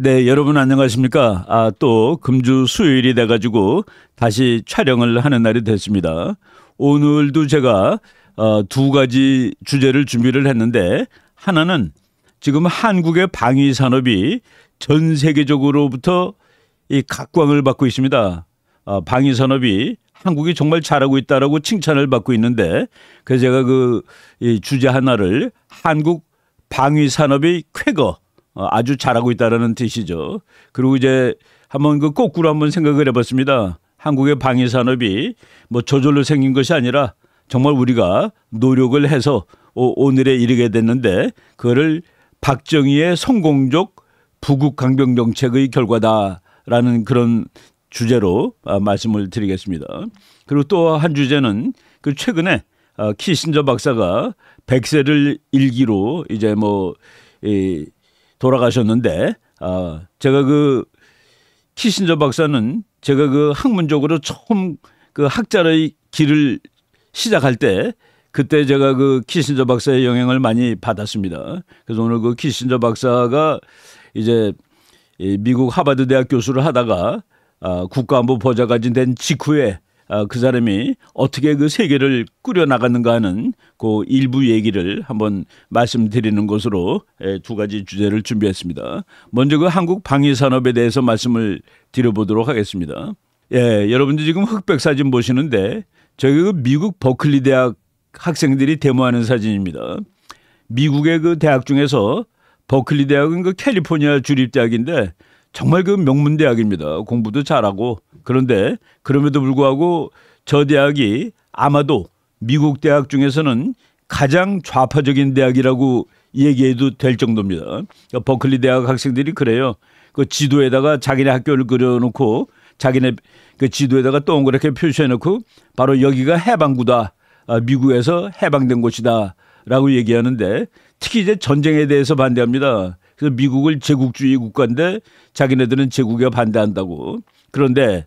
네, 여러분 안녕하십니까? 또 금주 수요일이 돼가지고 다시 촬영을 하는 날이 됐습니다. 오늘도 제가 두 가지 주제를 준비를 했는데, 하나는 지금 한국의 방위 산업이 전 세계적으로부터 이 각광을 받고 있습니다. 방위 산업이 한국이 정말 잘하고 있다라고 칭찬을 받고 있는데, 그래서 제가 이 주제 하나를 한국 방위 산업의 쾌거, 아주 잘하고 있다라는 뜻이죠. 그리고 이제 한번 거꾸로 한번 생각을 해봤습니다. 한국의 방위 산업이 뭐 저절로 생긴 것이 아니라 정말 우리가 노력을 해서 오늘에 이르게 됐는데, 그거를 박정희의 성공적 부국 강병 정책의 결과다라는 그런 주제로 말씀을 드리겠습니다. 그리고 또 한 주제는 최근에 키신저 박사가 100세를 일기로 이제 돌아가셨는데, 제가 키신저 박사는 제가 학문적으로 처음 학자의 길을 시작할 때, 그때 제가 키신저 박사의 영향을 많이 받았습니다. 그래서 오늘 키신저 박사가 이제 미국 하버드 대학 교수를 하다가 국가안보 보좌관이 된 직후에 그 사람이 어떻게 세계를 꾸려 나갔는가 하는 그 일부 얘기를 한번 말씀드리는 것으로 두 가지 주제를 준비했습니다. 먼저 한국 방위 산업에 대해서 말씀을 드려보도록 하겠습니다. 여러분들 지금 흑백 사진 보시는데, 저기 미국 버클리 대학 학생들이 데모하는 사진입니다. 미국의 대학 중에서 버클리 대학은 캘리포니아 주립대학인데 정말 명문 대학입니다. 공부도 잘하고. 그런데 그럼에도 불구하고 저 대학이 아마도 미국 대학 중에서는 가장 좌파적인 대학이라고 얘기해도 될 정도입니다. 버클리 대학 학생들이 그래요. 지도에다가 자기네 학교를 그려놓고 자기네 지도에다가 동그랗게 표시해놓고 바로 여기가 해방구다, 미국에서 해방된 곳이다 라고 얘기하는데, 특히 이제 전쟁에 대해서 반대합니다. 그래서 미국을 제국주의 국가인데 자기네들은 제국에 반대한다고. 그런데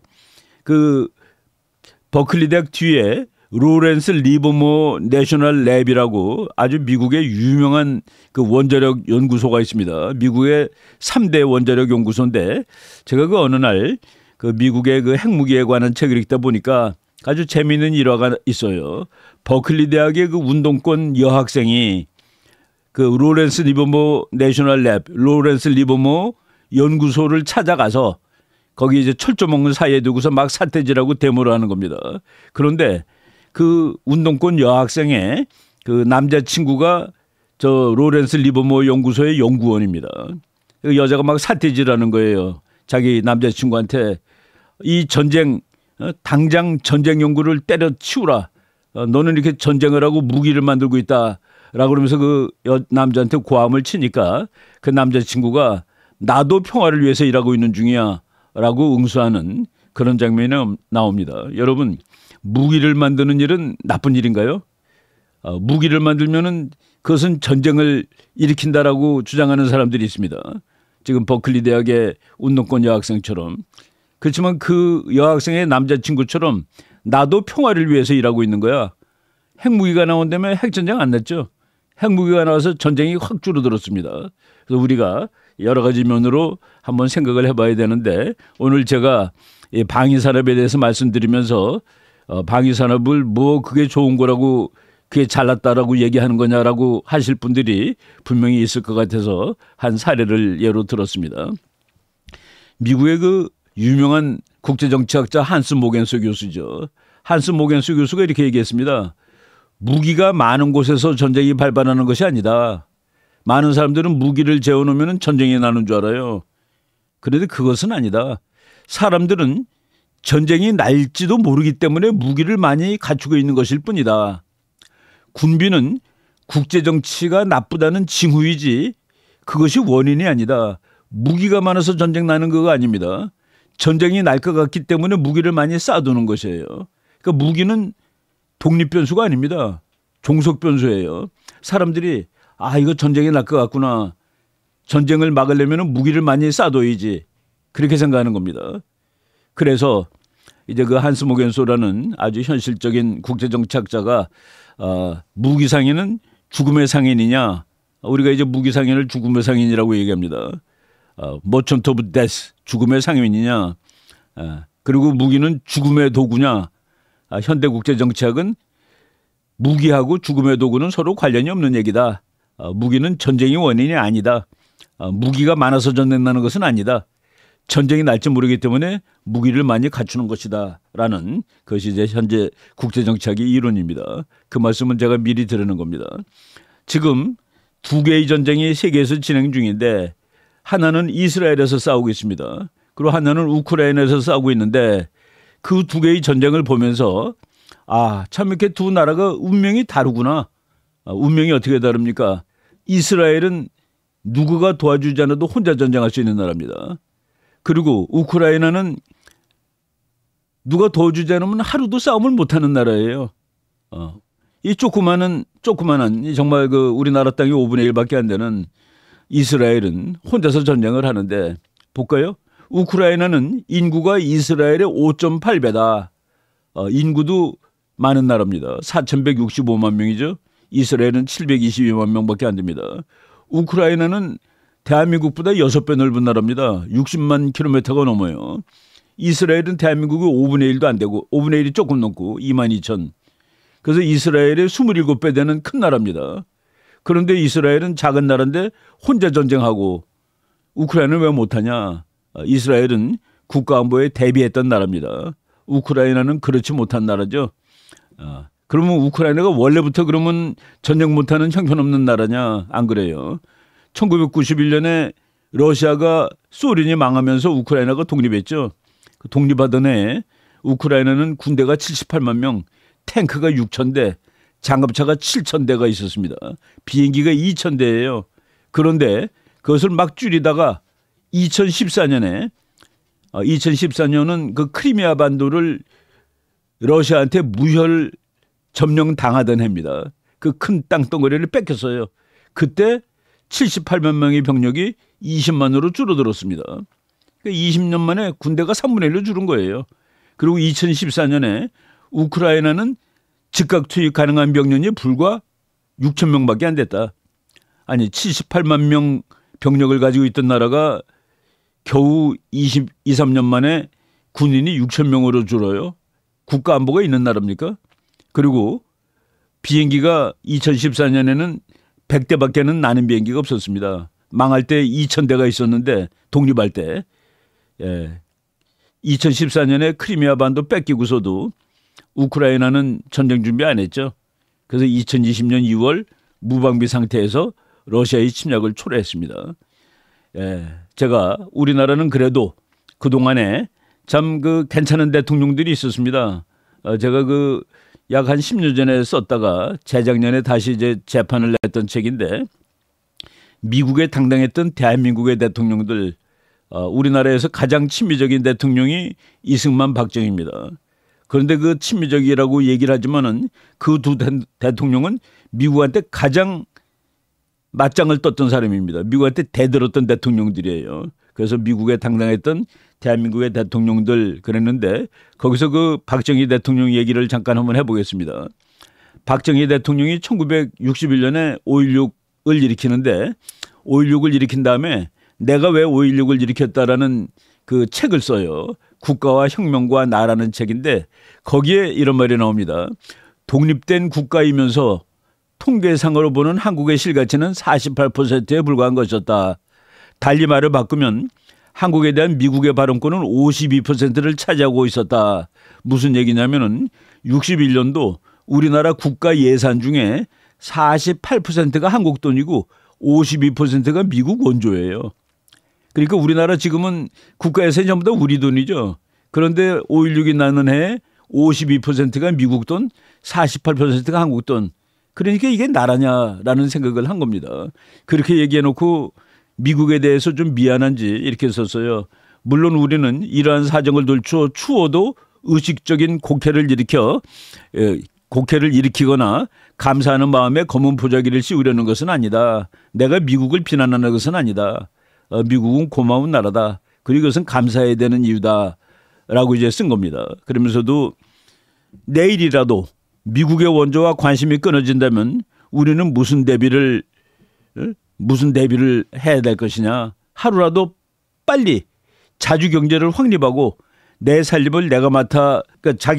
버클리 대학 뒤에 로렌스 리버모 내셔널 랩이라고 아주 미국의 유명한 원자력 연구소가 있습니다. 미국의 3대 원자력 연구소인데, 제가 어느 날 미국의 핵무기에 관한 책을 읽다 보니까 아주 재미있는 일화가 있어요. 버클리 대학의 운동권 여학생이 로렌스 리버모 내셔널 랩, 로렌스 리버모 연구소를 찾아가서 거기 이제 철조 먹는 사이에 두고서 막 사태질하고 데모를 하는 겁니다. 그런데 운동권 여학생의 남자친구가 저 로렌스 리버모 연구소의 연구원입니다. 여자가 막 사태질하는 거예요. 자기 남자친구한테 이 전쟁, 당장 전쟁 연구를 때려치우라. 너는 이렇게 전쟁을 하고 무기를 만들고 있다. 라고 그러면서 남자한테 고함을 치니까 그 남자친구가 나도 평화를 위해서 일하고 있는 중이야 라고 응수하는 그런 장면이 나옵니다. 여러분, 무기를 만드는 일은 나쁜 일인가요? 무기를 만들면은 그것은 전쟁을 일으킨다라고 주장하는 사람들이 있습니다. 지금 버클리 대학의 운동권 여학생처럼. 그렇지만 그 여학생의 남자친구처럼 나도 평화를 위해서 일하고 있는 거야. 핵무기가 나온다면 핵전쟁 안 났죠. 핵무기가 나와서 전쟁이 확 줄어들었습니다. 그래서 우리가 여러 가지 면으로 한번 생각을 해봐야 되는데, 오늘 제가 방위 산업에 대해서 말씀드리면서 방위 산업을 그게 좋은 거라고, 그게 잘났다라고 얘기하는 거냐라고 하실 분들이 분명히 있을 것 같아서 한 사례를 예로 들었습니다. 미국의 유명한 국제정치학자 한스 모겐스 교수죠. 한스 모겐스 교수가 이렇게 얘기했습니다. 무기가 많은 곳에서 전쟁이 발발하는 것이 아니다. 많은 사람들은 무기를 재워놓으면 전쟁이 나는 줄 알아요. 그런데 그것은 아니다. 사람들은 전쟁이 날지도 모르기 때문에 무기를 많이 갖추고 있는 것일 뿐이다. 군비는 국제정치가 나쁘다는 징후이지 그것이 원인이 아니다. 무기가 많아서 전쟁 나는 거가 아닙니다. 전쟁이 날 것 같기 때문에 무기를 많이 쌓아두는 것이에요. 그러니까 무기는 독립변수가 아닙니다. 종속변수예요. 사람들이 이거 전쟁이 날 것 같구나. 전쟁을 막으려면 무기를 많이 쌓아둬야지. 그렇게 생각하는 겁니다. 그래서 이제 한스 모겐소라는 아주 현실적인 국제정치학자가 무기 상인은 죽음의 상인이냐. 우리가 이제 무기 상인을 죽음의 상인이라고 얘기합니다. 머천트 오브 데스, 죽음의 상인이냐, 그리고 무기는 죽음의 도구냐. 현대국제정치학은 무기하고 죽음의 도구는 서로 관련이 없는 얘기다. 무기는 전쟁의 원인이 아니다. 무기가 많아서 전쟁나는 것은 아니다. 전쟁이 날지 모르기 때문에 무기를 많이 갖추는 것이다 라는 것이 이제 현재 국제정치학의 이론입니다. 그 말씀은 제가 미리 드리는 겁니다. 지금 두 개의 전쟁이 세계에서 진행 중인데 하나는 이스라엘에서 싸우고 있습니다. 그리고 하나는 우크라이나에서 싸우고 있는데 그 두 개의 전쟁을 보면서 참 이렇게 두 나라가 운명이 다르구나. 운명이 어떻게 다릅니까? 이스라엘은 누구가 도와주지 않아도 혼자 전쟁할 수 있는 나라입니다. 그리고 우크라이나는 누가 도와주지 않으면 하루도 싸움을 못하는 나라예요. 이 조그마한 정말 그 우리나라 땅이 5분의 1밖에 안 되는 이스라엘은 혼자서 전쟁을 하는데 볼까요? 우크라이나는 인구가 이스라엘의 5.8배다. 인구도 많은 나라입니다. 4,165만 명이죠. 이스라엘은 722만 명밖에 안 됩니다. 우크라이나는 대한민국보다 6배 넓은 나라입니다. 60만 킬로미터가 넘어요. 이스라엘은 대한민국의 5분의 1도 안 되고 5분의 1이 조금 넘고 2만 2천. 그래서 이스라엘의 27배 되는 큰 나라입니다. 그런데 이스라엘은 작은 나라인데 혼자 전쟁하고 우크라이나는 왜 못하냐. 이스라엘은 국가안보에 대비했던 나라입니다. 우크라이나는 그렇지 못한 나라죠. 그러면 우크라이나가 원래부터 그러면 전쟁 못하는 형편없는 나라냐? 안 그래요. 1991년에 러시아가 소련이 망하면서 우크라이나가 독립했죠. 그 독립하던 해에 우크라이나는 군대가 78만 명, 탱크가 6,000대, 장갑차가 7,000대가 있었습니다. 비행기가 2,000대예요. 그런데 그것을 막 줄이다가 2014년은 그 크리미아 반도를 러시아한테 무혈 점령 당하던 해입니다. 그 큰 땅덩어리를 뺏겼어요. 그때 78만 명의 병력이 20만으로 줄어들었습니다. 20년 만에 군대가 3분의 1로 줄은 거예요. 그리고 2014년에 우크라이나는 즉각 투입 가능한 병력이 불과 6천 명밖에 안 됐다. 아니 78만 명 병력을 가지고 있던 나라가 겨우 23년 만에 군인이 6천 명으로 줄어요. 국가안보가 있는 나라입니까? 그리고 비행기가 2014년에는 100대밖에는 나는 비행기가 없었습니다. 망할 때 2,000대가 있었는데 독립할 때 2014년에 크리미아 반도 뺏기고서도 우크라이나는 전쟁 준비 안 했죠. 그래서 2020년 2월 무방비 상태에서 러시아의 침략을 초래했습니다. 제가 우리나라는 그래도 그동안에 참 그 괜찮은 대통령들이 있었습니다. 제가 그 약 한 10년 전에 썼다가 재작년에 다시 이제 재판을 냈던 책인데 미국에 당당했던 대한민국의 대통령들 우리나라에서 가장 친미적인 대통령이 이승만 박정희입니다. 그런데 그 친미적이라고 얘기를 하지만은 그 두 대통령은 미국한테 가장 맞짱을 떴던 사람입니다. 미국한테 대들었던 대통령들이에요. 그래서 미국에 당당했던 대한민국의 대통령들 그랬는데 거기서 그 박정희 대통령 얘기를 잠깐 한번 해보겠습니다. 박정희 대통령이 1961년에 5.16을 일으키는데 5.16을 일으킨 다음에 내가 왜 5.16을 일으켰다라는 그 책을 써요. 국가와 혁명과 나라는 책인데 거기에 이런 말이 나옵니다. 독립된 국가이면서 통계상으로 보는 한국의 실가치는 48%에 불과한 것이었다. 달리 말을 바꾸면 한국에 대한 미국의 발언권은 52%를 차지하고 있었다. 무슨 얘기냐면은 61년도 우리나라 국가 예산 중에 48%가 한국 돈이고 52%가 미국 원조예요. 그러니까 우리나라 지금은 국가 예산이 전부 다 우리 돈이죠. 그런데 5.16이 나는 해에 52%가 미국 돈, 48%가 한국 돈. 그러니까 이게 나라냐라는 생각을 한 겁니다. 그렇게 얘기해 놓고 미국에 대해서 좀 미안한지 이렇게 썼어요. 물론 우리는 이러한 사정을 들추어 추워도 의식적인 곡해를 일으키거나 감사하는 마음에 검은 보자기를 씌우려는 것은 아니다. 내가 미국을 비난하는 것은 아니다. 미국은 고마운 나라다. 그리고 이것은 감사해야 되는 이유다. 라고 이제 쓴 겁니다. 그러면서도 내일이라도 미국의 원조와 관심이 끊어진다면 우리는 무슨 대비를 해야 될 것이냐. 하루라도 빨리 자주 경제를 확립하고 내 살림을 내가 맡아 그러니까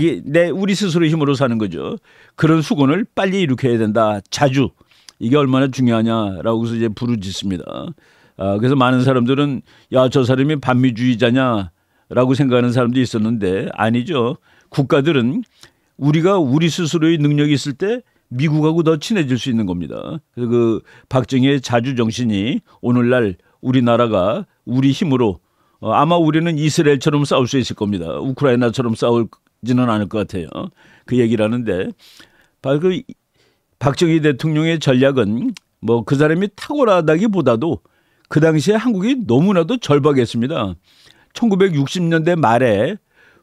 우리 스스로 힘으로 사는 거죠. 그런 수건을 빨리 일으켜야 된다. 자주. 이게 얼마나 중요하냐라고 해서 이제 부르짖습니다. 그래서 많은 사람들은 야, 저 사람이 반미주의자냐라고 생각하는 사람도 있었는데 아니죠. 국가들은 우리가 우리 스스로의 능력이 있을 때 미국하고 더 친해질 수 있는 겁니다. 그래서 그 박정희의 자주 정신이 오늘날 우리나라가 우리 힘으로 아마 우리는 이스라엘처럼 싸울 수 있을 겁니다. 우크라이나처럼 싸우지는 않을 것 같아요. 그 얘기를 하는데 바로 그 박정희 대통령의 전략은 뭐 그 사람이 탁월하다기보다도 그 당시에 한국이 너무나도 절박했습니다. 1960년대 말에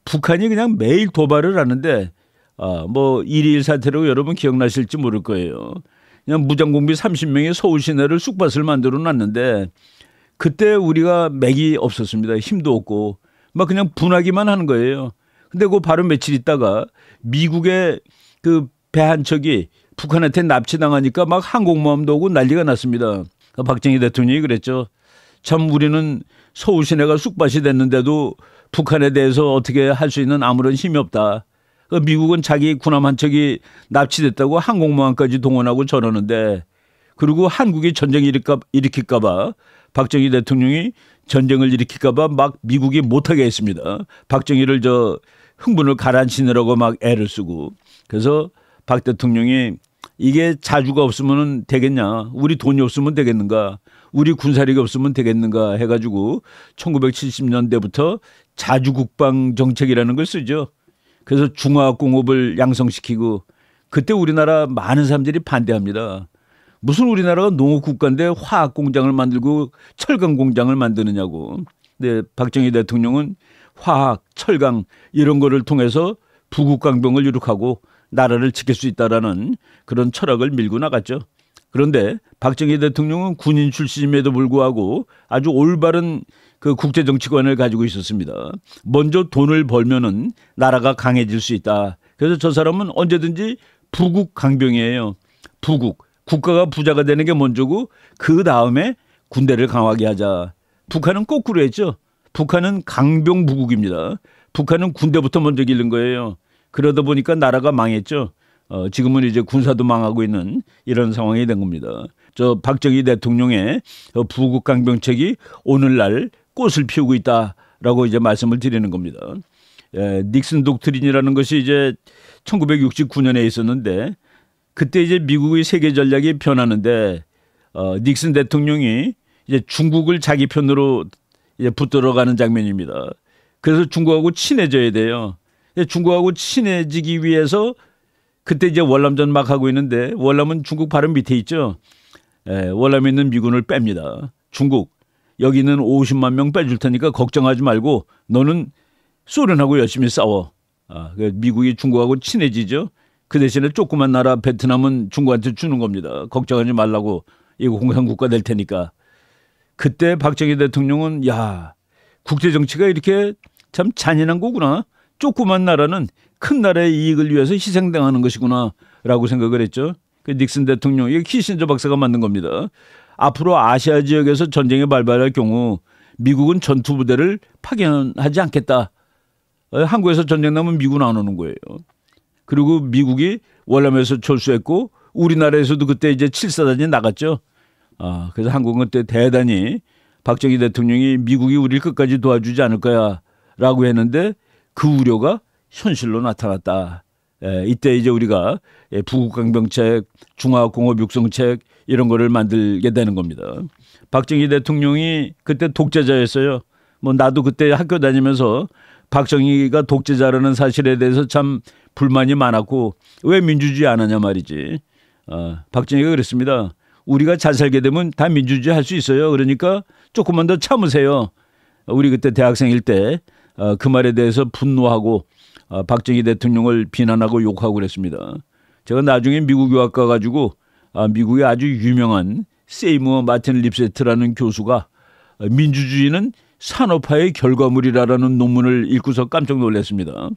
북한이 그냥 매일 도발을 하는데 뭐 1.2.1 사태로 여러분 기억나실지 모를 거예요. 그냥 무장공비 30명의 서울 시내를 쑥밭을 만들어 놨는데 그때 우리가 맥이 없었습니다. 힘도 없고 막 그냥 분하기만 하는 거예요. 근데 그 바로 며칠 있다가 미국의 그 배 한 척이 북한한테 납치당하니까 막 항공모함도 오고 난리가 났습니다. 박정희 대통령이 그랬죠. 참 우리는 서울 시내가 쑥밭이 됐는데도 북한에 대해서 어떻게 할 수 있는 아무런 힘이 없다. 미국은 자기 군함 한 척이 납치됐다고 항공모함까지 동원하고 저러는데 그리고 한국이 전쟁 일으킬까 봐 박정희 대통령이 전쟁을 일으킬까 봐 막 미국이 못하게 했습니다. 박정희를 흥분을 가라앉히느라고 막 애를 쓰고. 그래서 박 대통령이 이게 자주가 없으면 되겠냐. 우리 돈이 없으면 되겠는가. 우리 군사력이 없으면 되겠는가 해가지고 1970년대부터 자주국방 정책이라는 걸 쓰죠. 그래서 중화학공업을 양성시키고 그때 우리나라 많은 사람들이 반대합니다. 무슨 우리나라가 농업국가인데 화학공장을 만들고 철강공장을 만드느냐고. 근데 박정희 대통령은 화학, 철강 이런 거를 통해서 부국강병을 이룩하고 나라를 지킬 수 있다라는 그런 철학을 밀고 나갔죠. 그런데 박정희 대통령은 군인 출신임에도 불구하고 아주 올바른 그 국제정치관을 가지고 있었습니다. 먼저 돈을 벌면은 나라가 강해질 수 있다. 그래서 저 사람은 언제든지 부국강병이에요. 부국. 국가가 부자가 되는 게 먼저고 그 다음에 군대를 강하게 하자. 북한은 거꾸로 했죠. 북한은 강병부국입니다. 북한은 군대부터 먼저 기른 거예요. 그러다 보니까 나라가 망했죠. 지금은 이제 군사도 망하고 있는 이런 상황이 된 겁니다. 저 박정희 대통령의 부국강병책이 오늘날 꽃을 피우고 있다라고 이제 말씀을 드리는 겁니다. 닉슨 독트린이라는 것이 이제 1969년에 있었는데 그때 이제 미국의 세계 전략이 변하는데 닉슨 대통령이 이제 중국을 자기 편으로 이제 붙들어가는 장면입니다. 그래서 중국하고 친해져야 돼요. 중국하고 친해지기 위해서 그때 이제 월남전 막 하고 있는데 월남은 중국 바로 밑에 있죠. 월남에 있는 미군을 뺍니다. 중국 여기는 50만 명 빼줄 테니까 걱정하지 말고 너는 소련하고 열심히 싸워. 미국이 중국하고 친해지죠. 그 대신에 조그만 나라 베트남은 중국한테 주는 겁니다. 걱정하지 말라고 이거 공산국가 될 테니까. 그때 박정희 대통령은 야 국제정치가 이렇게 참 잔인한 거구나. 조그만 나라는 큰 나라의 이익을 위해서 희생당하는 것이구나 라고 생각을 했죠. 그 닉슨 대통령, 이게 키신저 박사가 만든 겁니다. 앞으로 아시아 지역에서 전쟁이 발발할 경우 미국은 전투부대를 파견하지 않겠다. 한국에서 전쟁 나면 미국은 안 오는 거예요. 그리고 미국이 월남에서 철수했고 우리나라에서도 그때 이제 7사단이 나갔죠. 그래서 한국은 그때 대단히 박정희 대통령이 미국이 우리를 끝까지 도와주지 않을 거야 라고 했는데 그 우려가 현실로 나타났다. 이때 이제 우리가 부국강병책, 중화공업육성책 이런 거를 만들게 되는 겁니다. 박정희 대통령이 그때 독재자였어요. 뭐 나도 그때 학교 다니면서 박정희가 독재자라는 사실에 대해서 참 불만이 많았고 왜 민주주의 안 하냐 말이지. 박정희가 그랬습니다. 우리가 잘 살게 되면 다 민주주의 할 수 있어요. 그러니까 조금만 더 참으세요. 우리 그때 대학생일 때 그 말에 대해서 분노하고 박정희 대통령을 비난하고 욕하고 그랬습니다. 제가 나중에 미국 유학 가가지고 미국의 아주 유명한 세이머 마틴 립세트라는 교수가 민주주의는 산업화의 결과물이라는 논문을 읽고서 깜짝 놀랐습니다.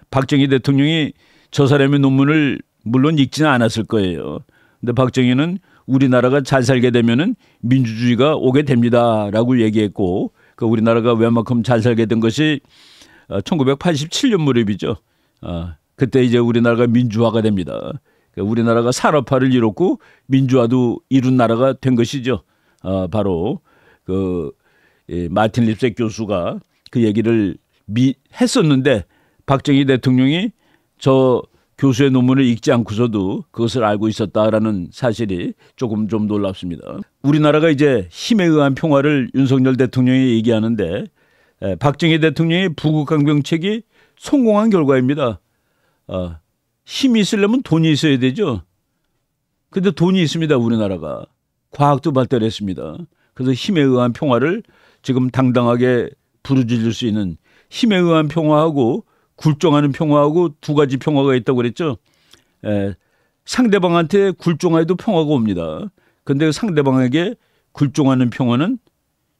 박정희 대통령이 저 사람의 논문을 물론 읽지는 않았을 거예요. 근데 박정희는 우리나라가 잘 살게 되면은 민주주의가 오게 됩니다라고 얘기했고 그 우리나라가 웬만큼 잘 살게 된 것이 1987년 무렵이죠. 그때 이제 우리나라가 민주화가 됩니다. 우리나라가 산업화를 이뤘고 민주화도 이룬 나라가 된 것이죠. 바로 그 마틴 립색 교수가 그 얘기를 했었는데 박정희 대통령이 저 교수의 논문을 읽지 않고서도 그것을 알고 있었다라는 사실이 조금 좀 놀랍습니다. 우리나라가 이제 힘에 의한 평화를 윤석열 대통령이 얘기하는데 박정희 대통령의 부국강병책이 성공한 결과입니다. 힘이 있으려면 돈이 있어야 되죠. 근데 돈이 있습니다. 우리나라가. 과학도 발달했습니다. 그래서 힘에 의한 평화를 지금 당당하게 부르짖을 수 있는 힘에 의한 평화하고 굴종하는 평화하고 두 가지 평화가 있다고 그랬죠. 상대방한테 굴종해도 평화가 옵니다. 그런데 상대방에게 굴종하는 평화는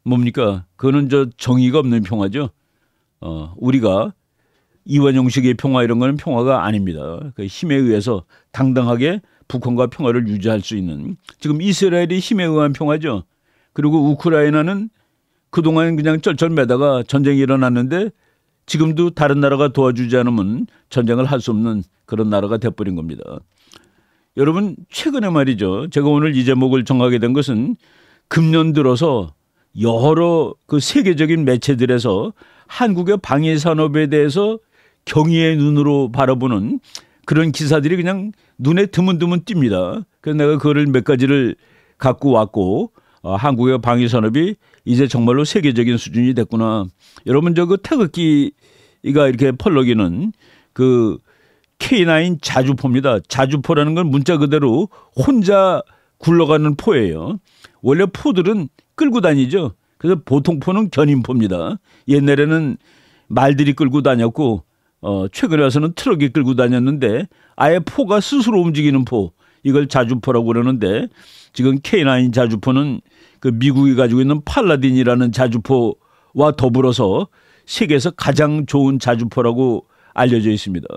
뭡니까? 그거는 정의가 없는 평화죠. 우리가 이완용식의 평화 이런 거는 평화가 아닙니다. 그 힘에 의해서 당당하게 북한과 평화를 유지할 수 있는 지금 이스라엘이 힘에 의한 평화죠. 그리고 우크라이나는 그동안 그냥 쩔쩔매다가 전쟁이 일어났는데 지금도 다른 나라가 도와주지 않으면 전쟁을 할 수 없는 그런 나라가 돼버린 겁니다. 여러분 최근에 말이죠. 제가 오늘 이 제목을 정하게 된 것은 금년 들어서 여러 그 세계적인 매체들에서 한국의 방위 산업에 대해서 경의의 눈으로 바라보는 그런 기사들이 그냥 눈에 드문드문 띕니다. 그래서 내가 그거를 몇 가지를 갖고 왔고 한국의 방위 산업이 이제 정말로 세계적인 수준이 됐구나. 여러분 저 그 태극기가 이렇게 펄럭이는 그 K9 자주포입니다. 자주포라는 건 문자 그대로 혼자 굴러가는 포예요. 원래 포들은 끌고 다니죠. 그래서 보통 포는 견인포입니다. 옛날에는 말들이 끌고 다녔고 최근에 와서는 트럭이 끌고 다녔는데 아예 포가 스스로 움직이는 포. 이걸 자주포라고 그러는데 지금 K9 자주포는 그 미국이 가지고 있는 팔라딘이라는 자주포와 더불어서 세계에서 가장 좋은 자주포라고 알려져 있습니다.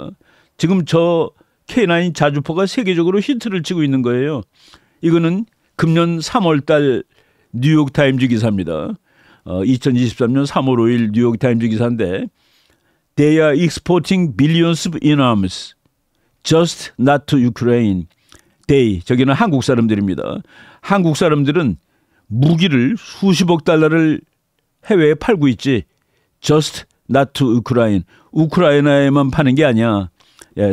지금 저 K9 자주포가 세계적으로 히트를 치고 있는 거예요. 이거는 금년 3월 달 뉴욕타임즈 기사입니다. 2023년 3월 5일 뉴욕타임즈 기사인데 They are exporting billions in arms, just not to Ukraine. They, 저기는 한국 사람들입니다. 한국 사람들은 무기를 수십억 달러를 해외에 팔고 있지. Just not to Ukraine. 우크라이나에만 파는 게 아니야.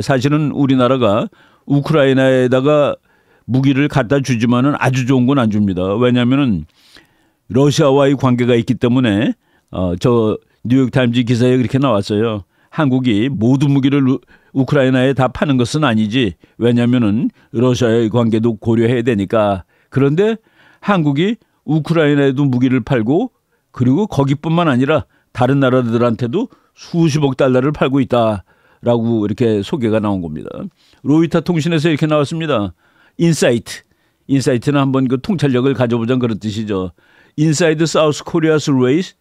사실은 우리나라가 우크라이나에다가 무기를 갖다 주지만은 아주 좋은 건 안 줍니다. 왜냐하면은 러시아와의 관계가 있기 때문에 저 뉴욕타임즈 기사에 그렇게 나왔어요. 한국이 모든 무기를 우크라이나에 다 파는 것은 아니지. 왜냐하면은 러시아의 관계도 고려해야 되니까. 그런데 한국이 우크라이나에도 무기를 팔고 그리고 거기뿐만 아니라 다른 나라들한테도 수십억 달러를 팔고 있다라고 이렇게 소개가 나온 겁니다. 로이터 통신에서 이렇게 나왔습니다. 인사이트는 한번 그 통찰력을 가져보자는 그런 뜻이죠. Inside South Korea's race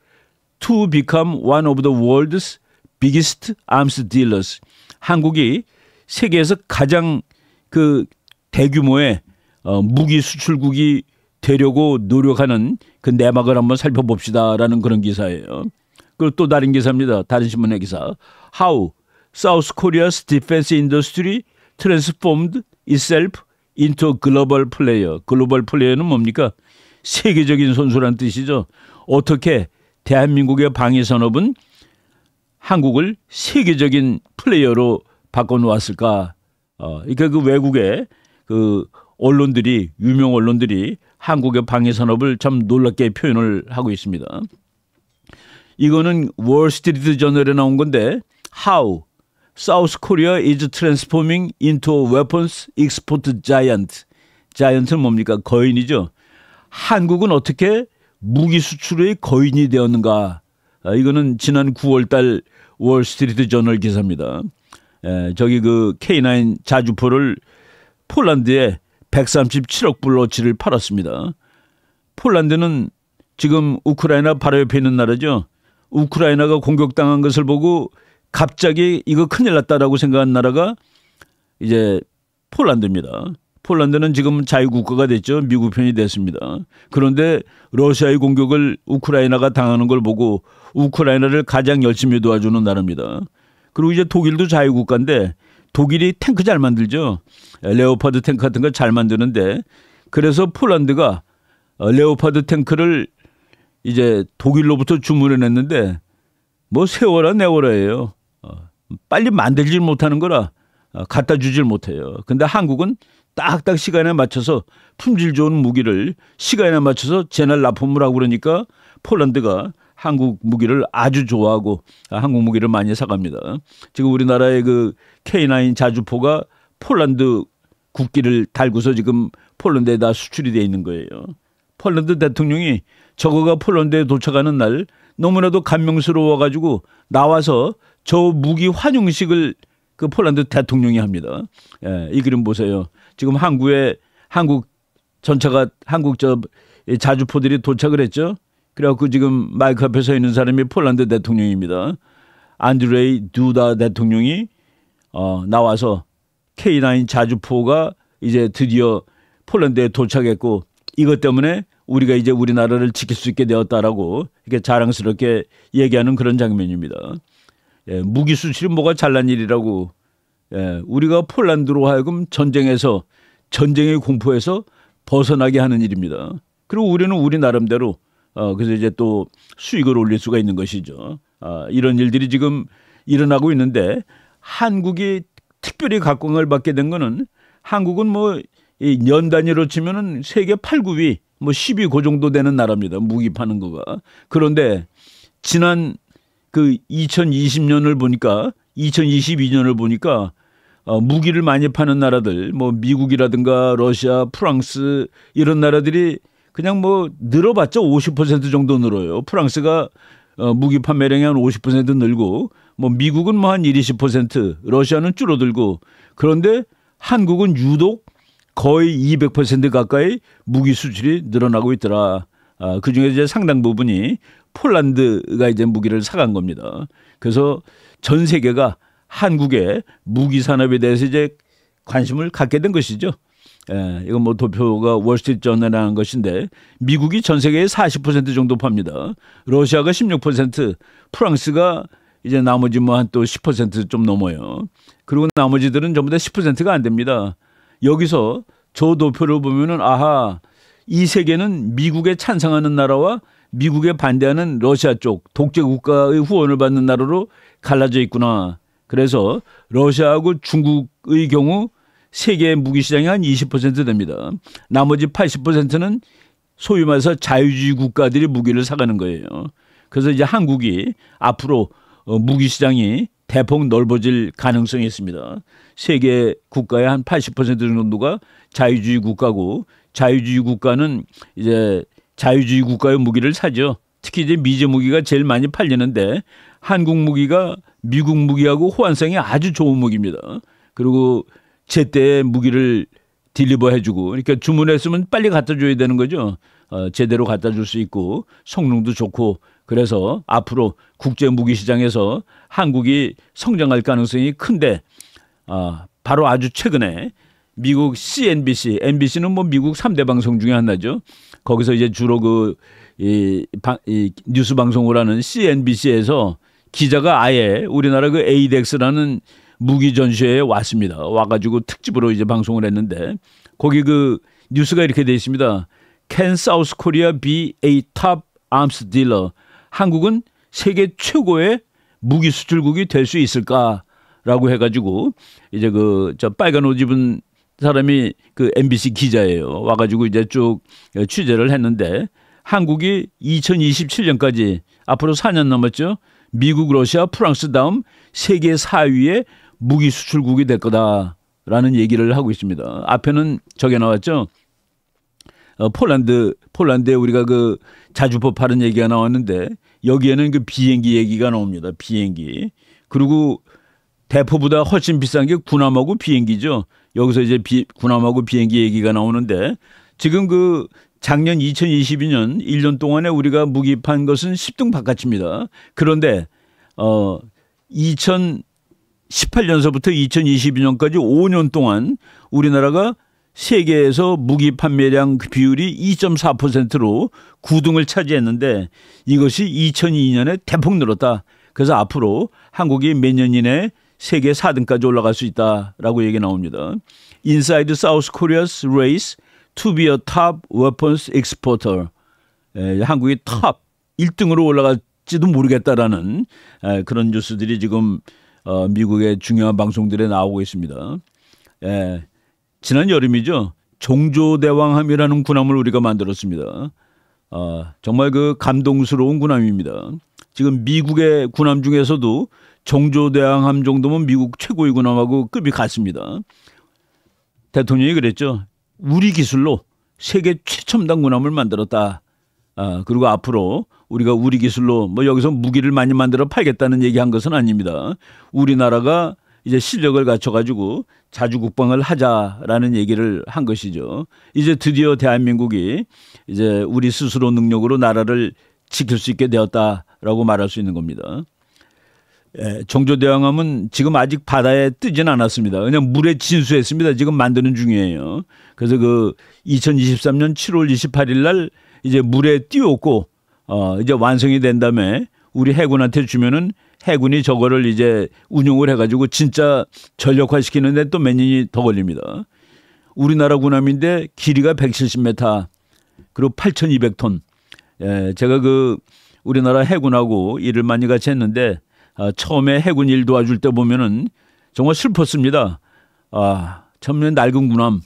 to become one of the world's biggest arms dealers. 한국이 세계에서 가장 그 대규모의 무기 수출국이 되려고 노력하는 그 내막을 한번 살펴봅시다라는 그런 기사예요. 그리고 또 다른 기사입니다. 다른 신문의 기사. How South Korea's defense industry transformed itself into global player. 글로벌 플레이어는 뭡니까? 세계적인 선수란 뜻이죠. 어떻게 대한민국의 방위 산업은 한국을 세계적인 플레이어로 바꿔놓았을까? 그러니까 그 외국의 그 언론들이 유명 언론들이 한국의 방위 산업을 참 놀랍게 표현을 하고 있습니다. 이거는 월스트리트 저널에 나온 건데 How South Korea is transforming into a weapons export giant. giant는 뭡니까? 거인이죠. 한국은 어떻게 무기 수출의 거인이 되었는가? 이거는 지난 9월 달 월스트리트 저널 기사입니다. 저기 그 K9 자주포를 폴란드에 137억 불어치를 팔았습니다. 폴란드는 지금 우크라이나 바로 옆에 있는 나라죠. 우크라이나가 공격당한 것을 보고 갑자기 이거 큰일 났다라고 생각한 나라가 이제 폴란드입니다. 폴란드는 지금 자유국가가 됐죠. 미국 편이 됐습니다. 그런데 러시아의 공격을 우크라이나가 당하는 걸 보고 우크라이나를 가장 열심히 도와주는 나라입니다. 그리고 이제 독일도 자유국가인데 독일이 탱크 잘 만들죠. 레오파드 탱크 같은 거 잘 만드는데 그래서 폴란드가 레오파드 탱크를 이제 독일로부터 주문을 냈는데 뭐 세워라 내워라예요. 빨리 만들질 못하는 거라 갖다 주질 못해요. 근데 한국은 딱딱 시간에 맞춰서 품질 좋은 무기를 시간에 맞춰서 제날 납품을 하고 그러니까 폴란드가 한국 무기를 아주 좋아하고 한국 무기를 많이 사갑니다. 지금 우리나라의 그 K9 자주포가 폴란드 국기를 달고서 지금 폴란드에다 수출이 돼 있는 거예요. 폴란드 대통령이 저거가 폴란드에 도착하는 날 너무나도 감명스러워가지고 나와서 저 무기 환영식을 그 폴란드 대통령이 합니다. 예, 이 그림 보세요. 지금 한국 전차가 한국 자주포들이 도착을 했죠. 그래갖고 지금 마이크 앞에 서 있는 사람이 폴란드 대통령입니다. 안드레이 두다 대통령이 나와서 K9 자주포가 이제 드디어 폴란드에 도착했고 이것 때문에 우리가 이제 우리나라를 지킬 수 있게 되었다라고 이렇게 자랑스럽게 얘기하는 그런 장면입니다. 예, 무기 수출이 뭐가 잘난 일이라고. 예, 우리가 폴란드로 하여금 전쟁의 공포에서 벗어나게 하는 일입니다. 그리고 우리는 우리 나름대로 그래서 이제 또 수익을 올릴 수가 있는 것이죠. 이런 일들이 지금 일어나고 있는데 한국이 특별히 각광을 받게 된 거는 한국은 뭐 년 단위로 치면은 세계 8, 9위 뭐 10위 그 정도 되는 나라입니다. 무기 파는 거가. 그런데 지난 그 2020년을 보니까 2022년을 보니까 무기를 많이 파는 나라들 뭐 미국이라든가 러시아, 프랑스 이런 나라들이 그냥 뭐 늘어봤자 50% 정도 늘어요. 프랑스가 무기 판매량이 한 50% 늘고 뭐 미국은 뭐 한 20%, 러시아는 줄어들고 그런데 한국은 유독 거의 200% 가까이 무기 수출이 늘어나고 있더라. 그중에 이제 상당 부분이 폴란드가 이제 무기를 사간 겁니다. 그래서 전 세계가 한국의 무기 산업에 대해서 이제 관심을 갖게 된 것이죠. 이건 뭐 도표가 월스트리트저널에 한 것인데 미국이 전 세계의 40% 정도 팝니다. 러시아가 16%, 프랑스가 이제 나머지 뭐 한 또 10% 좀 넘어요. 그리고 나머지들은 전부 다 10%가 안 됩니다. 여기서 저 도표를 보면은 아하 이 세계는 미국에 찬성하는 나라와 미국에 반대하는 러시아 쪽 독재 국가의 후원을 받는 나라로 갈라져 있구나. 그래서 러시아하고 중국의 경우 세계 무기 시장이 한 20% 됩니다. 나머지 80%는 소위 말해서 자유주의 국가들이 무기를 사가는 거예요. 그래서 이제 한국이 앞으로 무기 시장이 대폭 넓어질 가능성이 있습니다. 세계 국가의 한 80% 정도가 자유주의 국가고 자유주의 국가는 이제 자유주의 국가의 무기를 사죠. 특히 이제 미제 무기가 제일 많이 팔리는데 한국 무기가 미국 무기하고 호환성이 아주 좋은 무기입니다. 그리고 제때 무기를 딜리버 해주고 그러니까 주문했으면 빨리 갖다 줘야 되는 거죠. 제대로 갖다 줄 수 있고 성능도 좋고 그래서 앞으로 국제 무기 시장에서 한국이 성장할 가능성이 큰데 바로 아주 최근에 미국 CNBC, MBC는 뭐 미국 3대 방송 중에 하나죠. 거기서 이제 주로 이 뉴스 방송을 하는 CNBC에서 기자가 아예 우리나라 그 ADEX라는 무기 전시회에 왔습니다. 와가지고 특집으로 이제 방송을 했는데 거기 그 뉴스가 이렇게 돼 있습니다. Can South Korea be a top arms dealer? 한국은 세계 최고의 무기 수출국이 될 수 있을까라고 해가지고 이제 저 빨간 옷 입은 사람이 그 MBC 기자예요. 와가지고 이제 쭉 취재를 했는데 한국이 2027년까지 앞으로 4년 남았죠. 미국, 러시아, 프랑스 다음 세계 4위의 무기 수출국이 될 거다라는 얘기를 하고 있습니다. 앞에는 저게 나왔죠. 폴란드에 우리가 그 자주포 파는 얘기가 나왔는데 여기에는 그 비행기 얘기가 나옵니다. 비행기. 그리고 대포보다 훨씬 비싼 게 군함하고 비행기죠. 여기서 이제 군함하고 비행기 얘기가 나오는데 지금 그 작년 2022년 1년 동안에 우리가 무기 판 것은 10등 바깥입니다. 그런데 2018년서부터 2022년까지 5년 동안 우리나라가 세계에서 무기 판매량 비율이 2.4%로 9등을 차지했는데 이것이 2002년에 대폭 늘었다. 그래서 앞으로 한국이 몇 년 이내에 세계 4등까지 올라갈 수 있다라고 얘기 나옵니다. Inside South Korea's race to be a top weapons exporter. 한국이 탑 1등으로 올라갈지도 모르겠다라는 그런 뉴스들이 지금 미국의 중요한 방송들에 나오고 있습니다. 지난 여름이죠. 종조대왕함이라는 군함을 우리가 만들었습니다. 정말 그 감동스러운 군함입니다. 지금 미국의 군함 중에서도 종조대왕함 정도면 미국 최고의 군함하고 급이 같습니다. 대통령이 그랬죠. 우리 기술로 세계 최첨단 군함을 만들었다. 그리고 앞으로 우리가 우리 기술로 뭐 여기서 무기를 많이 만들어 팔겠다는 얘기한 것은 아닙니다. 우리나라가 이제 실력을 갖춰가지고 자주국방을 하자라는 얘기를 한 것이죠. 이제 드디어 대한민국이 이제 우리 스스로 능력으로 나라를 지킬 수 있게 되었다라고 말할 수 있는 겁니다. 종조대왕함은 지금 아직 바다에 뜨진 않았습니다. 그냥 물에 진수했습니다. 지금 만드는 중이에요. 그래서 그 2023년 7월 28일 날 이제 물에 띄웠고 이제 완성이 된 다음에 우리 해군한테 주면은 해군이 저거를 이제 운용을 해가지고 진짜 전력화시키는데 또 몇 년이 더 걸립니다. 우리나라 군함인데 길이가 170m 그리고 8,200톤. 제가 그 우리나라 해군하고 일을 많이 같이 했는데 처음에 해군 일 도와줄 때 보면은 정말 슬펐습니다. 처음에 낡은 군함.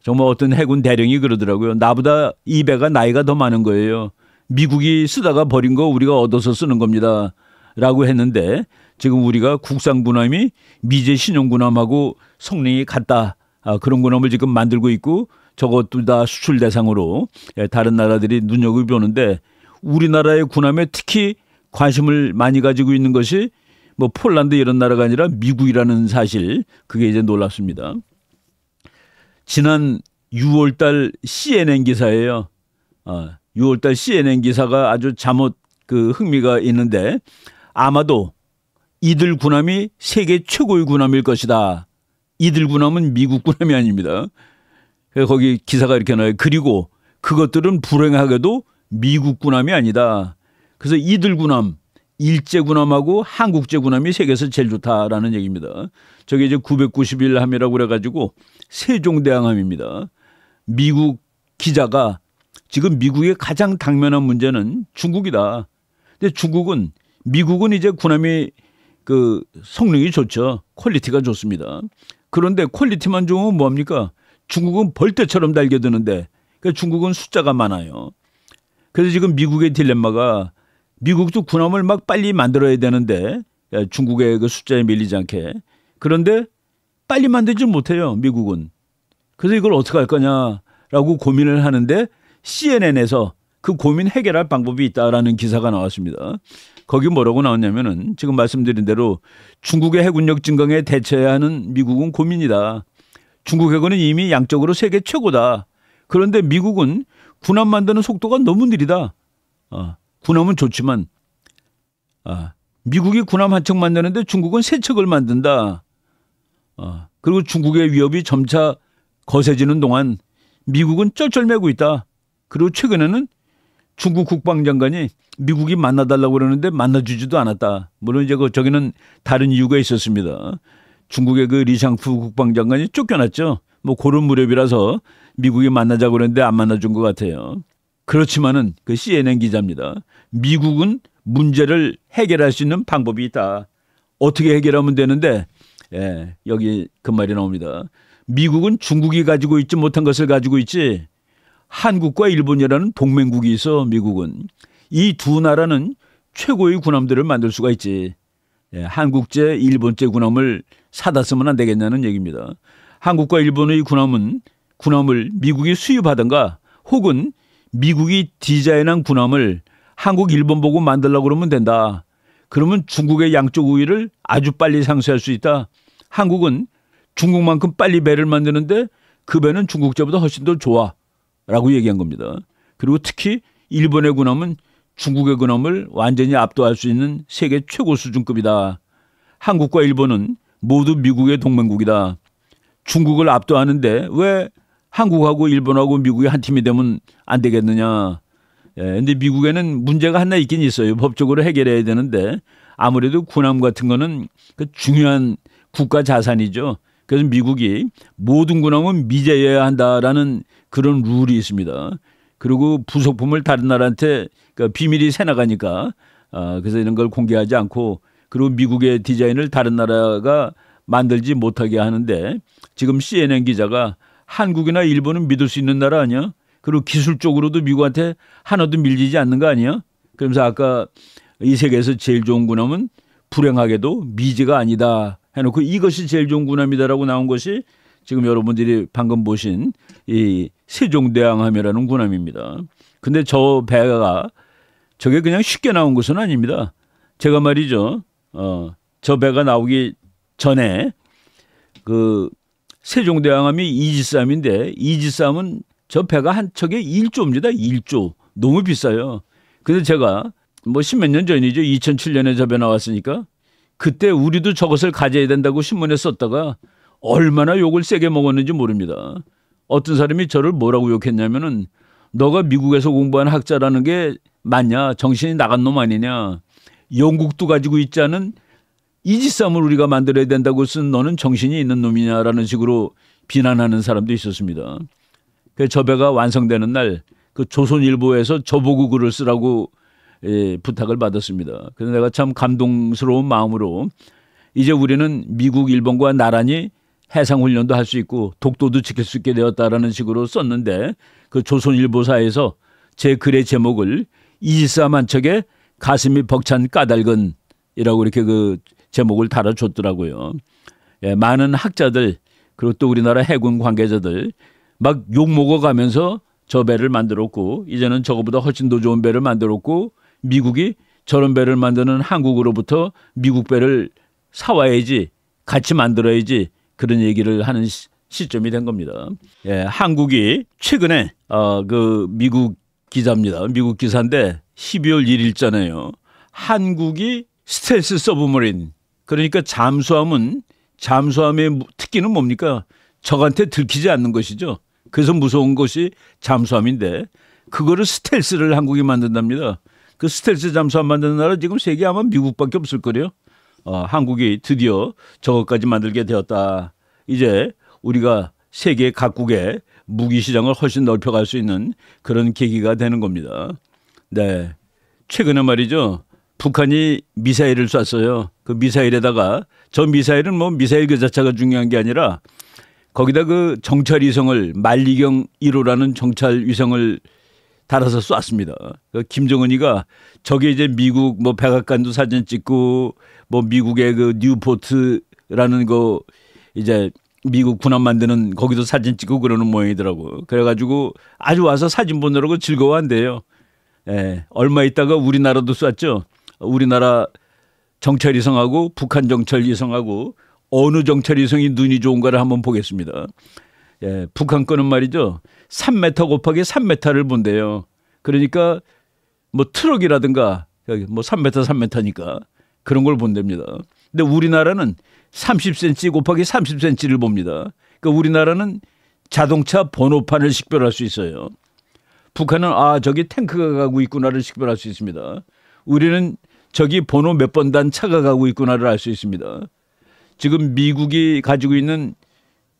정말 어떤 해군 대령이 그러더라고요. 나보다 이 배가 나이가 더 많은 거예요. 미국이 쓰다가 버린 거 우리가 얻어서 쓰는 겁니다. 라고 했는데 지금 우리가 국산 군함이 미제 신형 군함하고 성능이 같다. 그런 군함을 지금 만들고 있고 저것도 다 수출 대상으로 다른 나라들이 눈여겨보는데 우리나라의 군함에 특히 관심을 많이 가지고 있는 것이 뭐 폴란드 이런 나라가 아니라 미국이라는 사실 그게 이제 놀랍습니다. 지난 6월 달 CNN 기사예요. 6월 달 CNN 기사가 아주 잠옷 그 흥미가 있는데 아마도 이들 군함이 세계 최고의 군함일 것이다. 이들 군함은 미국 군함이 아닙니다. 거기 기사가 이렇게 나와요. 그리고 그것들은 불행하게도 미국 군함이 아니다. 그래서 이들 군함, 일제 군함하고 한국제 군함이 세계에서 제일 좋다라는 얘기입니다. 저게 이제 991함이라고 그래가지고 세종대왕함입니다. 미국 기자가 지금 미국의 가장 당면한 문제는 중국이다. 근데 미국은 이제 군함이 그 성능이 좋죠. 퀄리티가 좋습니다. 그런데 퀄리티만 좋으면 뭐합니까? 중국은 벌떼처럼 달겨드는데 그러니까 중국은 숫자가 많아요. 그래서 지금 미국의 딜레마가 미국도 군함을 막 빨리 만들어야 되는데 중국의 그 숫자에 밀리지 않게. 그런데 빨리 만들지 못해요. 미국은. 그래서 이걸 어떻게 할 거냐라고 고민을 하는데 CNN에서 그 고민 해결할 방법이 있다라는 기사가 나왔습니다. 거기 뭐라고 나왔냐면은 지금 말씀드린 대로 중국의 해군력 증강에 대처해야 하는 미국은 고민이다. 중국 해군은 이미 양적으로 세계 최고다. 그런데 미국은 군함 만드는 속도가 너무 느리다. 군함은 좋지만 미국이 군함 한 척 만드는데 중국은 세 척을 만든다. 그리고 중국의 위협이 점차 거세지는 동안 미국은 쩔쩔매고 있다. 그리고 최근에는 중국 국방장관이 미국이 만나달라고 그러는데 만나주지도 않았다. 물론 이제 저기는 다른 이유가 있었습니다. 중국의 그 리샹푸 국방장관이 쫓겨났죠. 뭐 그런 무렵이라서 미국이 만나자고 그랬는데 안 만나준 것 같아요. 그렇지만은 그 CNN 기자입니다. 미국은 문제를 해결할 수 있는 방법이 있다. 어떻게 해결하면 되는데 여기 그 말이 나옵니다. 미국은 중국이 가지고 있지 못한 것을 가지고 있지. 한국과 일본이라는 동맹국이 있어. 미국은 이 두 나라는 최고의 군함들을 만들 수가 있지. 한국제, 일본제 군함을 사다 쓰면 안 되겠냐는 얘기입니다. 한국과 일본의 군함을 미국이 수입하든가 혹은 미국이 디자인한 군함을 한국, 일본 보고 만들려고 그러면 된다. 그러면 중국의 양적 우위를 아주 빨리 상쇄할 수 있다. 한국은 중국만큼 빨리 배를 만드는데 그 배는 중국제보다 훨씬 더 좋아. 라고 얘기한 겁니다. 그리고 특히 일본의 군함은 중국의 군함을 완전히 압도할 수 있는 세계 최고 수준급이다. 한국과 일본은 모두 미국의 동맹국이다. 중국을 압도하는데 왜 한국하고 일본하고 미국이 한 팀이 되면 안 되겠느냐. 근데 미국에는 문제가 하나 있긴 있어요. 법적으로 해결해야 되는데 아무래도 군함 같은 거는 그 중요한 국가 자산이죠. 그래서 미국이 모든 군함은 미제해야 한다라는 그런 룰이 있습니다. 그리고 부속품을 다른 나라한테 그러니까 비밀이 새나가니까 그래서 이런 걸 공개하지 않고 그리고 미국의 디자인을 다른 나라가 만들지 못하게 하는데 지금 CNN 기자가 한국이나 일본은 믿을 수 있는 나라 아니야? 그리고 기술적으로도 미국한테 하나도 밀리지 않는 거 아니야? 그러면서 아까 이 세계에서 제일 좋은 군함은 불행하게도 미제가 아니다 해놓고 이것이 제일 좋은 군함이다라고 나온 것이 지금 여러분들이 방금 보신 이 세종대왕함이라는 군함입니다. 근데 저 배가 저게 그냥 쉽게 나온 것은 아닙니다. 제가 말이죠. 저 배가 나오기 전에 그 세종대왕함이 이지스함인데 이지스함은 저 배가 한 척에 1조입니다. 1조. 너무 비싸요. 그래서 제가 뭐 십몇 년 전이죠. 2007년에 저 배 나왔으니까 그때 우리도 저것을 가져야 된다고 신문에 썼다가 얼마나 욕을 세게 먹었는지 모릅니다. 어떤 사람이 저를 뭐라고 욕했냐면은 너가 미국에서 공부한 학자라는 게 맞냐? 정신이 나간 놈 아니냐? 영국도 가지고 있지 않은 이지스함을 우리가 만들어야 된다고 쓴 너는 정신이 있는 놈이냐라는 식으로 비난하는 사람도 있었습니다. 저 배가 완성되는 날 그 조선일보에서 저보고 글을 쓰라고 부탁을 받았습니다. 그래서 내가 참 감동스러운 마음으로 이제 우리는 미국, 일본과 나란히 해상훈련도 할 수 있고 독도도 지킬 수 있게 되었다라는 식으로 썼는데 그 조선일보사에서 제 글의 제목을 이지스함 한 척에 가슴이 벅찬 까닭은 이라고 이렇게 그 제목을 달아줬더라고요. 많은 학자들 그리고 또 우리나라 해군 관계자들 막 욕먹어가면서 저 배를 만들었고 이제는 저거보다 훨씬 더 좋은 배를 만들었고 미국이 저런 배를 만드는 한국으로부터 미국 배를 사와야지 같이 만들어야지 그런 얘기를 하는 시점이 된 겁니다. 한국이 최근에 그 미국 기사입니다. 미국 기사인데 12월 1일자네요. 한국이 스텔스 서브머린 그러니까 잠수함의 특기는 뭡니까? 적한테 들키지 않는 것이죠. 그래서 무서운 것이 잠수함인데 그거를 스텔스를 한국이 만든답니다. 그 스텔스 잠수함 만드는 나라 지금 세계 아마 미국밖에 없을 거래요. 한국이 드디어 저것까지 만들게 되었다. 이제 우리가 세계 각국의 무기 시장을 훨씬 넓혀갈 수 있는 그런 계기가 되는 겁니다. 네, 최근에 말이죠. 북한이 미사일을 쐈어요. 그 미사일에다가 저 미사일은 뭐 미사일 그 자체가 중요한 게 아니라 거기다 그 정찰 위성을 만리경 1호라는 정찰 위성을 달아서 쐈습니다. 그 김정은이가 저게 이제 미국 뭐 백악관도 사진 찍고 뭐 미국의 그 뉴포트라는 거 이제 미국 군함 만드는 거기도 사진 찍고 그러는 모양이더라고. 그래가지고 아주 와서 사진 보느라고 즐거워한대요. 얼마 있다가 우리나라도 쐈죠. 우리나라 정찰 위성하고 북한 정찰 위성하고 어느 정찰 위성이 눈이 좋은가를 한번 보겠습니다. 북한 거는 말이죠. 3m 곱하기 3m를 본대요. 그러니까 뭐 트럭이라든가 뭐 3m 3m니까 그런 걸 본답니다. 근데 우리나라는 30cm 곱하기 30cm를 봅니다. 그러니까 우리나라는 자동차 번호판을 식별할 수 있어요. 북한은 저기 탱크가 가고 있구나를 식별할 수 있습니다. 우리는 저기 번호 몇 번 단 차가 가고 있구나를 알 수 있습니다. 지금 미국이 가지고 있는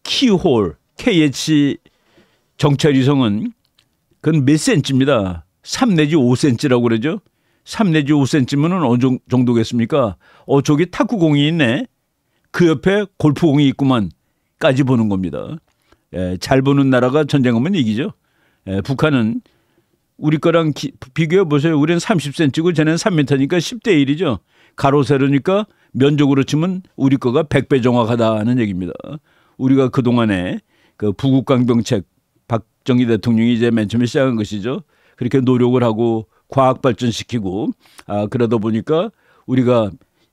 키홀 KH 정찰 위성은 그건 몇 센치입니다. 3 내지 5cm라고 그러죠. 3 내지 5cm면 어느 정도겠습니까? 저기 탁구공이 있네. 그 옆에 골프공이 있구만. 까지 보는 겁니다. 잘 보는 나라가 전쟁하면 이기죠. 북한은 우리 거랑 비교해 보세요. 우리는 30cm고 쟤는 3m니까 10대 1이죠. 가로 세로니까 면적으로 치면 우리 거가 100배 정확하다는 얘기입니다. 우리가 그동안에 그 부국강병책 박정희 대통령이 이제 맨 처음에 시작한 것이죠. 그렇게 노력을 하고 과학 발전시키고 그러다 보니까 우리가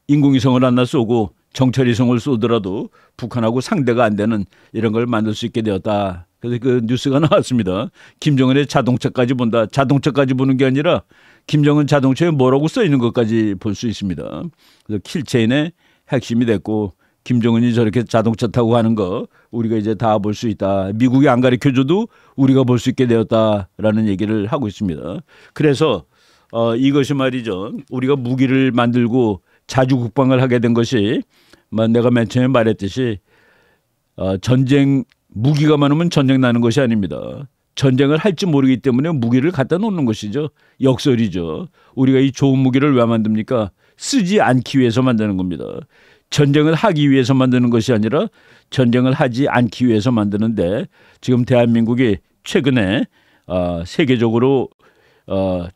인공위성을 하나 쏘고 정찰위성을 쏘더라도 북한하고 상대가 안 되는 이런 걸 만들 수 있게 되었다. 그래서 그 뉴스가 나왔습니다. 김정은의 자동차까지 본다. 자동차까지 보는 게 아니라 김정은 자동차에 뭐라고 써 있는 것까지 볼 수 있습니다. 그래서 킬체인의 핵심이 됐고 김정은이 저렇게 자동차 타고 가는 거 우리가 이제 다 볼 수 있다. 미국이 안 가르쳐줘도 우리가 볼 수 있게 되었다라는 얘기를 하고 있습니다. 그래서 이것이 말이죠. 우리가 무기를 만들고 자주 국방을 하게 된 것이 내가 맨 처음에 말했듯이 전쟁 무기가 많으면 전쟁 나는 것이 아닙니다. 전쟁을 할지 모르기 때문에 무기를 갖다 놓는 것이죠. 역설이죠. 우리가 이 좋은 무기를 왜 만듭니까? 쓰지 않기 위해서 만드는 겁니다. 전쟁을 하기 위해서 만드는 것이 아니라 전쟁을 하지 않기 위해서 만드는데 지금 대한민국이 최근에 세계적으로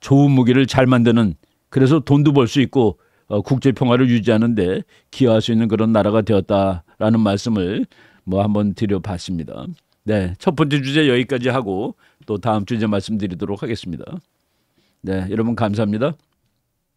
좋은 무기를 잘 만드는 그래서 돈도 벌 수 있고 국제 평화를 유지하는 데 기여할 수 있는 그런 나라가 되었다라는 말씀을 한번 드려봤습니다. 네, 첫 번째 주제 여기까지 하고 또 다음 주제 말씀드리도록 하겠습니다. 네, 여러분 감사합니다.